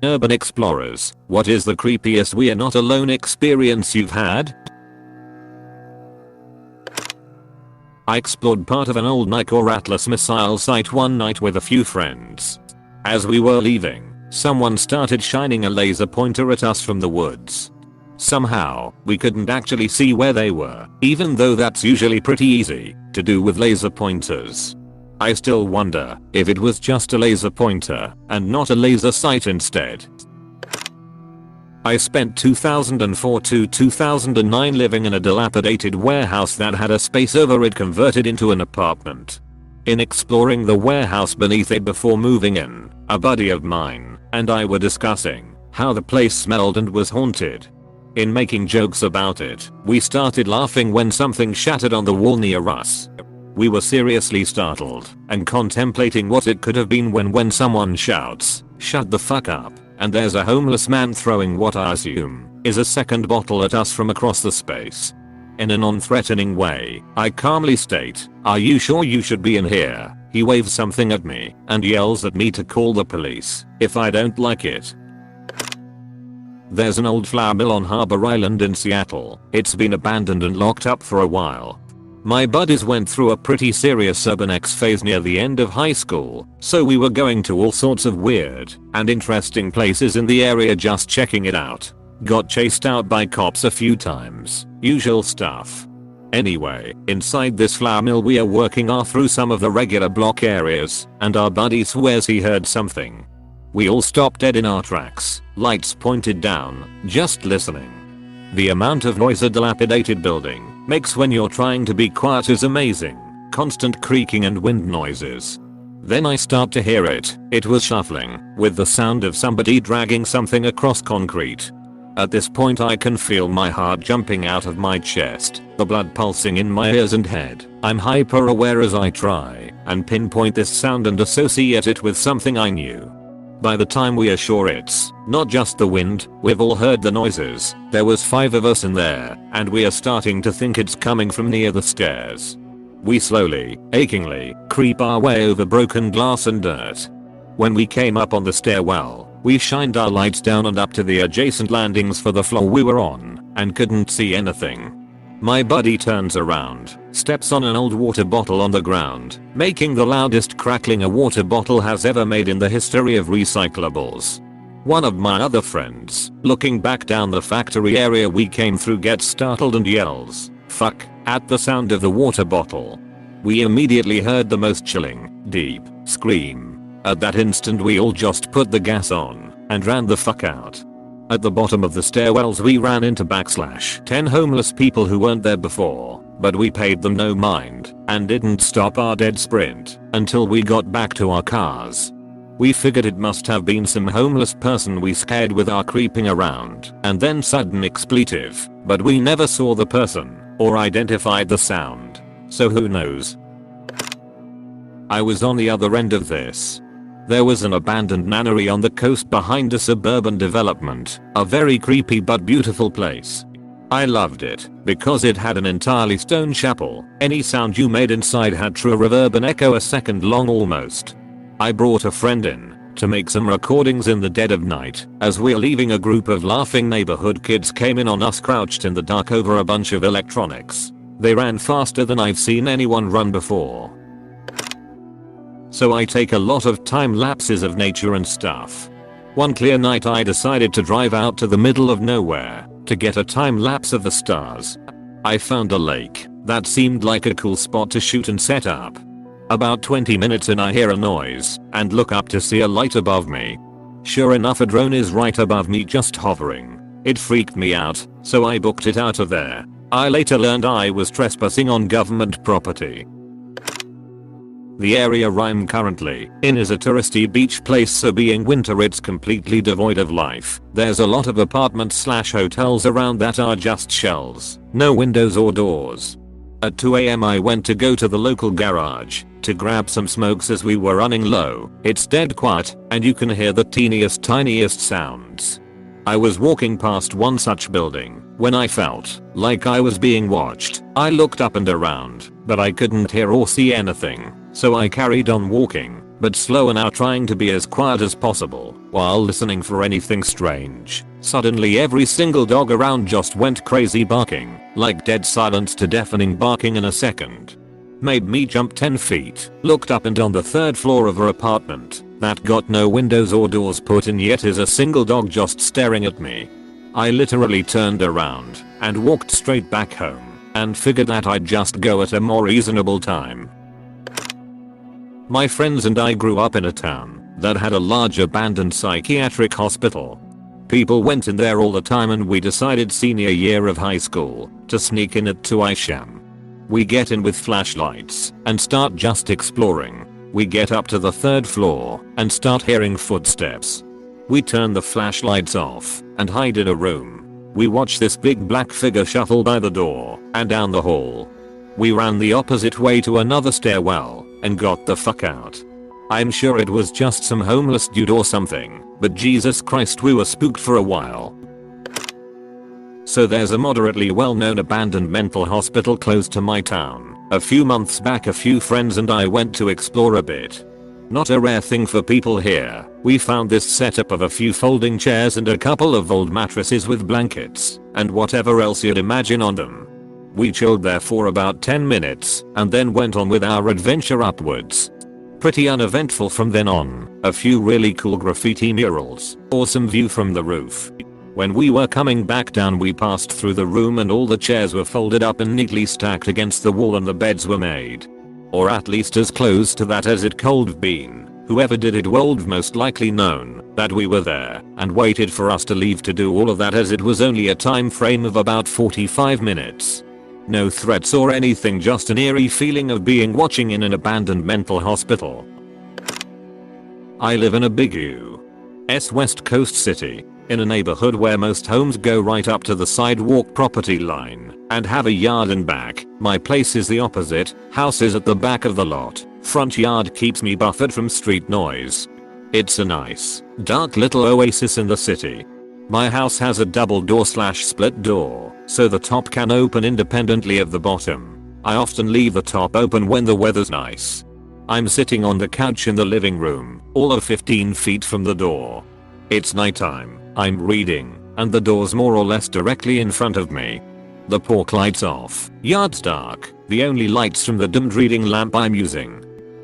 Urban explorers, what is the creepiest "we're not alone" experience you've had? I explored part of an old Nike or Atlas missile site one night with a few friends. As we were leaving, someone started shining a laser pointer at us from the woods. Somehow, we couldn't actually see where they were, even though that's usually pretty easy to do with laser pointers. I still wonder if it was just a laser pointer and not a laser sight instead. I spent 2004 to 2009 living in a dilapidated warehouse that had a space over it converted into an apartment. In exploring the warehouse beneath it before moving in, a buddy of mine and I were discussing how the place smelled and was haunted. In making jokes about it, we started laughing when something shattered on the wall near us. We were seriously startled and contemplating what it could have been when someone shouts, "Shut the fuck up," and there's a homeless man throwing what I assume is a second bottle at us from across the space. In a non-threatening way, I calmly state, "Are you sure you should be in here?" He waves something at me and yells at me to call the police if I don't like it. There's an old flour mill on Harbor Island in Seattle. It's been abandoned and locked up for a while. My buddies went through a pretty serious Urban X phase near the end of high school, so we were going to all sorts of weird and interesting places in the area just checking it out. Got chased out by cops a few times, usual stuff. Anyway, inside this flour mill we are working through some of the regular block areas, and our buddy swears he heard something. We all stopped dead in our tracks, lights pointed down, just listening. The amount of noise a dilapidated building makes when you're trying to be quiet is amazing. Constant creaking and wind noises. Then I start to hear it. It was shuffling, with the sound of somebody dragging something across concrete. At this point I can feel my heart jumping out of my chest, the blood pulsing in my ears and head. I'm hyper aware as I try and pinpoint this sound and associate it with something I knew. By the time we are sure it's not just the wind, we've all heard the noises. There was 5 of us in there, and we are starting to think it's coming from near the stairs. We slowly, achingly, creep our way over broken glass and dirt. When we came up on the stairwell, we shined our lights down and up to the adjacent landings for the floor we were on, and couldn't see anything. My buddy turns around, steps on an old water bottle on the ground, making the loudest crackling a water bottle has ever made in the history of recyclables. One of my other friends, looking back down the factory area we came through, gets startled and yells, "Fuck," at the sound of the water bottle. We immediately heard the most chilling, deep scream. At that instant we all just put the gas on and ran the fuck out. At the bottom of the stairwells we ran into /10 homeless people who weren't there before, but we paid them no mind and didn't stop our dead sprint until we got back to our cars. We figured it must have been some homeless person we scared with our creeping around and then sudden expletive, but we never saw the person or identified the sound, so who knows. I was on the other end of this. There was an abandoned nunnery on the coast behind a suburban development, a very creepy but beautiful place. I loved it because it had an entirely stone chapel. Any sound you made inside had true reverb and echo a second long almost. I brought a friend in to make some recordings in the dead of night. As we're leaving, a group of laughing neighborhood kids came in on us crouched in the dark over a bunch of electronics. They ran faster than I've seen anyone run before. So I take a lot of time lapses of nature and stuff. One clear night I decided to drive out to the middle of nowhere to get a time lapse of the stars. I found a lake that seemed like a cool spot to shoot and set up. About 20 minutes in I hear a noise and look up to see a light above me. Sure enough, a drone is right above me just hovering. It freaked me out, so I booked it out of there. I later learned I was trespassing on government property. The area I'm currently in is a touristy beach place, so being winter it's completely devoid of life. There's a lot of apartments/hotels around that are just shells, no windows or doors. At 2 AM I went to go to the local garage to grab some smokes as we were running low. It's dead quiet and you can hear the tiniest sounds. I was walking past one such building when I felt like I was being watched. I looked up and around, but I couldn't hear or see anything, so I carried on walking. but slower now, trying to be as quiet as possible while listening for anything strange. Suddenly every single dog around just went crazy barking, like dead silence to deafening barking in a second. Made me jump 10 feet, looked up, and on the 3rd floor of our apartment that got no windows or doors put in yet is a single dog just staring at me. I literally turned around and walked straight back home and figured that I'd just go at a more reasonable time. My friends and I grew up in a town that had a large abandoned psychiatric hospital. People went in there all the time, and we decided senior year of high school to sneak in at 2 Isham. We get in with flashlights and start just exploring. We get up to the 3rd floor and start hearing footsteps. We turn the flashlights off and hide in a room. We watch this big black figure shuffle by the door and down the hall. We ran the opposite way to another stairwell and got the fuck out. I'm sure it was just some homeless dude or something, but Jesus Christ, we were spooked for a while. So there's a moderately well-known abandoned mental hospital close to my town. A few months back a few friends and I went to explore a bit. Not a rare thing for people here. We found this setup of a few folding chairs and a couple of old mattresses with blankets and whatever else you'd imagine on them. We chilled there for about 10 minutes and then went on with our adventure upwards. Pretty uneventful from then on. A few really cool graffiti murals, awesome view from the roof. When we were coming back down we passed through the room and all the chairs were folded up and neatly stacked against the wall, and the beds were made. Or at least as close to that as it could have been. Whoever did it would have most likely known that we were there and waited for us to leave to do all of that, as it was only a time frame of about 45 minutes. No threats or anything, just an eerie feeling of being watching in an abandoned mental hospital. I live in a big U.S. West Coast city, in a neighborhood where most homes go right up to the sidewalk property line and have a yard and back. My place is the opposite. House is at the back of the lot. Front yard keeps me buffered from street noise. It's a nice, dark little oasis in the city. My house has a double door / split door, so the top can open independently of the bottom. I often leave the top open when the weather's nice. I'm sitting on the couch in the living room, all of 15 feet from the door. It's nighttime. I'm reading, and the door's more or less directly in front of me. The porch light's off, yard's dark, the only lights from the dimmed reading lamp I'm using.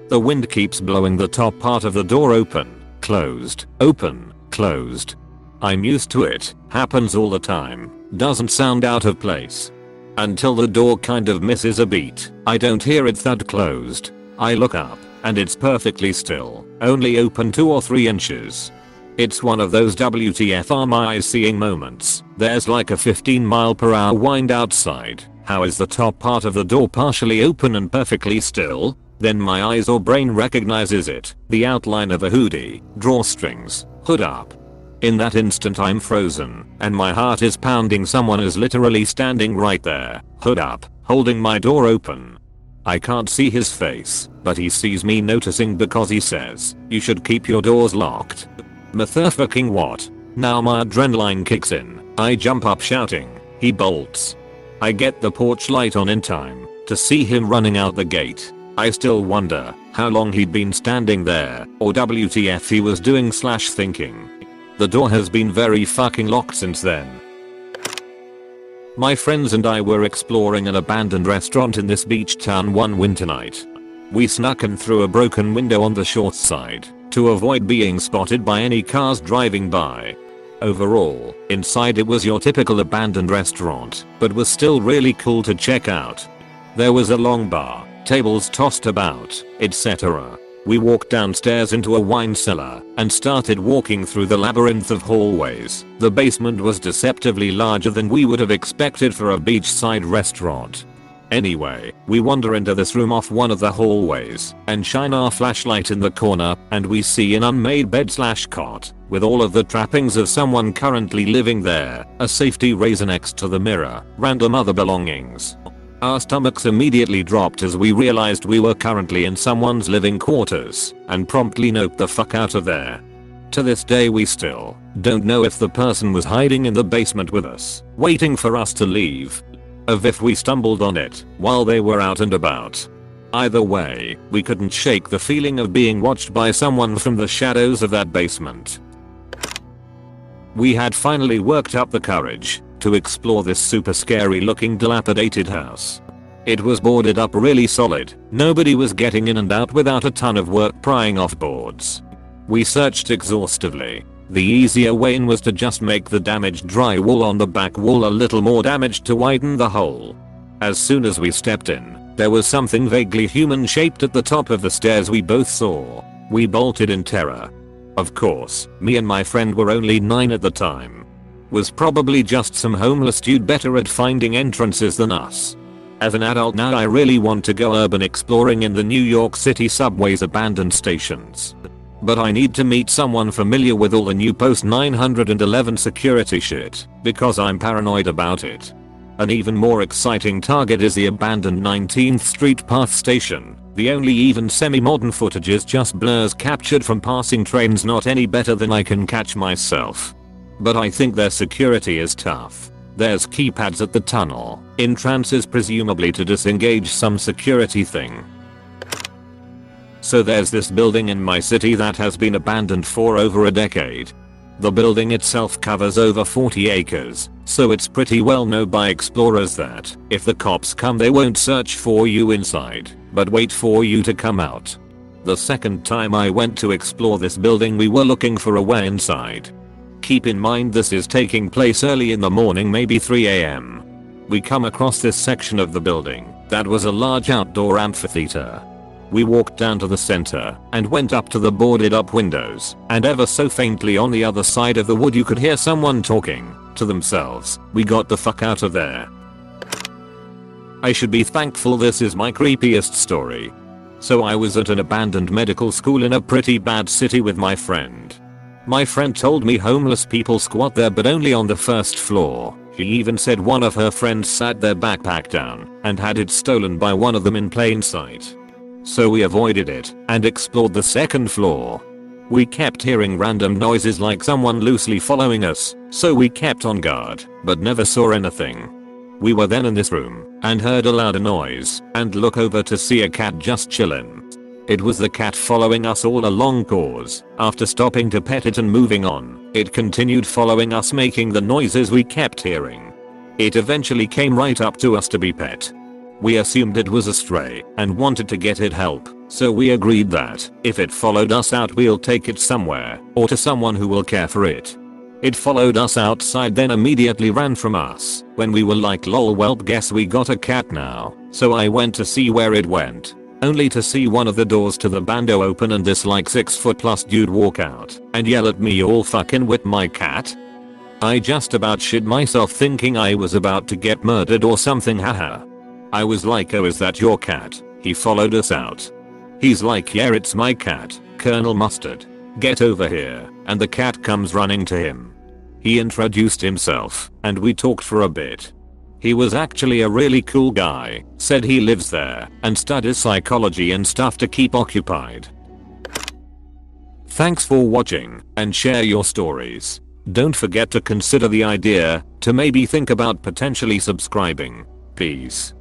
The wind keeps blowing the top part of the door open, closed, open, closed. I'm used to it, happens all the time, doesn't sound out of place. Until the door kind of misses a beat, I don't hear it thud closed. I look up, and it's perfectly still, only open 2 or 3 inches. It's one of those WTF are my eyes seeing moments. There's like a 15-mile-per-hour wind outside. How is the top part of the door partially open and perfectly still? Then my eyes or brain recognizes it. The outline of a hoodie, drawstrings, hood up. In that instant I'm frozen, and my heart is pounding. Someone is literally standing right there, hood up, holding my door open. I can't see his face, but he sees me, noticing because he says, "You should keep your doors locked." Motherfucking what? Now my adrenaline kicks in. I jump up shouting, "He bolts." I get the porch light on in time to see him running out the gate. I still wonder how long he'd been standing there, or WTF he was doing / thinking. The door has been very fucking locked since then. My friends and I were exploring an abandoned restaurant in this beach town one winter night. We snuck in through a broken window on the short side to avoid being spotted by any cars driving by. Overall, inside it was your typical abandoned restaurant, but was still really cool to check out. There was a long bar, tables tossed about, etc. We walked downstairs into a wine cellar and started walking through the labyrinth of hallways. The basement was deceptively larger than we would have expected for a beachside restaurant. Anyway, we wander into this room off one of the hallways and shine our flashlight in the corner, and we see an unmade bed / cot with all of the trappings of someone currently living there, a safety razor next to the mirror, random other belongings. Our stomachs immediately dropped as we realized we were currently in someone's living quarters and promptly noped the fuck out of there. To this day we still don't know if the person was hiding in the basement with us, waiting for us to leave, or if we stumbled on it while they were out and about. Either way, we couldn't shake the feeling of being watched by someone from the shadows of that basement. We had finally worked up the courage to explore this super scary looking dilapidated house. It was boarded up really solid, nobody was getting in and out without a ton of work prying off boards. We searched exhaustively. The easier way in was to just make the damaged drywall on the back wall a little more damaged to widen the hole. As soon as we stepped in, there was something vaguely human shaped at the top of the stairs we both saw. We bolted in terror. Of course, me and my friend were only 9 at the time. Was probably just some homeless dude better at finding entrances than us. As an adult now I really want to go urban exploring in the New York City subway's abandoned stations. But I need to meet someone familiar with all the new post 911 security shit, because I'm paranoid about it. An even more exciting target is the abandoned 19th Street Path station. The only even semi-modern footage is just blurs captured from passing trains, not any better than I can catch myself. But I think their security is tough. There's keypads at the tunnel, entrances presumably to disengage some security thing. So there's this building in my city that has been abandoned for over a decade. The building itself covers over 40 acres, so it's pretty well known by explorers that if the cops come they won't search for you inside, but wait for you to come out. The second time I went to explore this building we were looking for a way inside. Keep in mind this is taking place early in the morning, maybe 3 AM. We come across this section of the building that was a large outdoor amphitheater. We walked down to the center and went up to the boarded up windows, and ever so faintly on the other side of the wood you could hear someone talking to themselves. We got the fuck out of there. I should be thankful this is my creepiest story. So I was at an abandoned medical school in a pretty bad city with my friend. My friend told me homeless people squat there but only on the first floor. She even said one of her friends sat their backpack down and had it stolen by one of them in plain sight. So we avoided it and explored the second floor. We kept hearing random noises like someone loosely following us, so we kept on guard, but never saw anything. We were then in this room and heard a louder noise and look over to see a cat just chillin'. It was the cat following us all along cause after stopping to pet it and moving on, it continued following us making the noises we kept hearing. It eventually came right up to us to be pet. We assumed it was a stray and wanted to get it help, so we agreed that if it followed us out we'll take it somewhere or to someone who will care for it. It followed us outside then immediately ran from us when we were like lol welp guess we got a cat now, so I went to see where it went. Only to see one of the doors to the bando open and this like 6-foot+ dude walk out and yell at me all fucking with my cat. I just about shit myself thinking I was about to get murdered or something, haha. I was like, oh is that your cat? He followed us out. He's like, yeah it's my cat, Colonel Mustard. Get over here, and the cat comes running to him. He introduced himself and we talked for a bit. He was actually a really cool guy, said he lives there and studies psychology and stuff to keep occupied. Thanks for watching and share your stories. Don't forget to consider the idea to maybe think about potentially subscribing. Peace.